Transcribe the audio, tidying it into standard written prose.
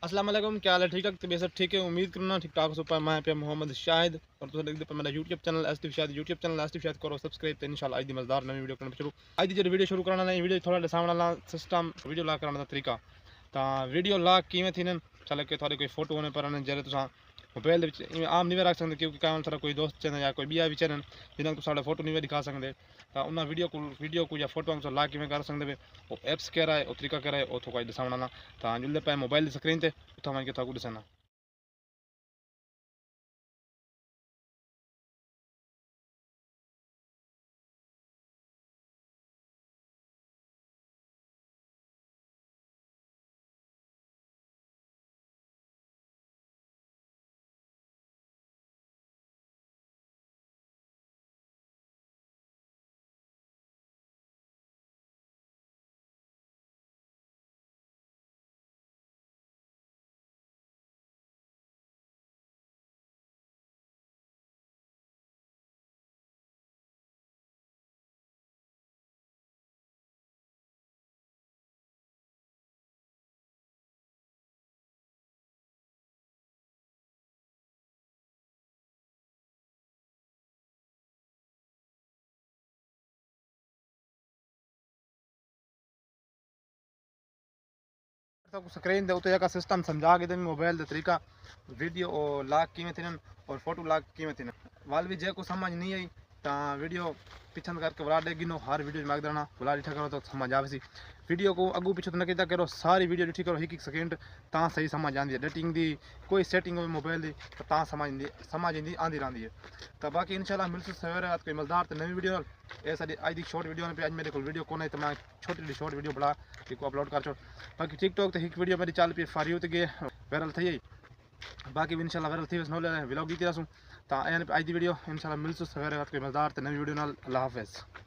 अस्सलाम वालेकुम, क्या हाल है? ठीक ठाक तबीयत सब ठीक है? उम्मीद करना ठीक ठाक सुपर मैं पे मोहम्मद शाहिद और तुम देखते पे मेरा यूट्यूब चैनल आसिफ शाहिद करो सब्सक्राइब तो इंशाल्लाह आज दी मजेदार नवी वीडियो करना शुरू आज दी जो वीडियो शुरू कराना नई वीडियो थोड़ा सामने वाला सिस्टम वीडियो ला कराने दा तरीका ता वीडियो ला किवें थी चले के थोड़े कोई फोटो होने पर जरे तुसा मोबाइल आम नहीं रख सकते क्योंकि काम थोड़ा कोई दोस्त चैनल या कोई बिया भी चैनल जिन्हें तुम फोटो नहीं दिखा सकते तो उन्हें वीडियो को या फोटो ला किवें कर सकते वो एप्स कह रहा है वो तरीका कह रहा है वो थोड़ा दसावना तो जुल्ले पे मोबाइल की स्क्रीन से उतना मैं क्या दसाना स्क्रीन दे का सिस्टम समझा के मोबाइल का तरीका वीडियो और लाग किमें थी और फोटो लाग किमें थी वाल भी जे को समझ नहीं आई तो वीडियो पिछन करके बुला देगी नो हर वीडियो मांग देना बुला डिठा करो तो समझ आवे वीडियो को अगू पीछे तो नहीं करो सारी वीडियो डिठी करो एक सेकेंड ता सही समझ आती है एडिटिंग दी कोई सेटिंग हो मोबाइल की तो ता समझ आती रहती है तो बाकी इंशाल्लाह मिलते सवेरे रात कोई मजेदार तो नवी वीडियो ये सारी अज की शॉर्ट वीडियो पे अज मेरे को वीडियो को तो मैं छोटी शॉर्ट वीडियो बना को अपलोड कर छोड़ बाकी टिकटॉक तो एक वीडियो मेरी चल पी फारी होती गई वायरल थी बाकी भी इंशाल्लाह वायरल थी नो व्लॉग दी तो अज की वीडियो इंशाल्लाह मिलते सवेरे रात कोई मजेदार तो नवी वीडियो अल्लाह हाफिज़।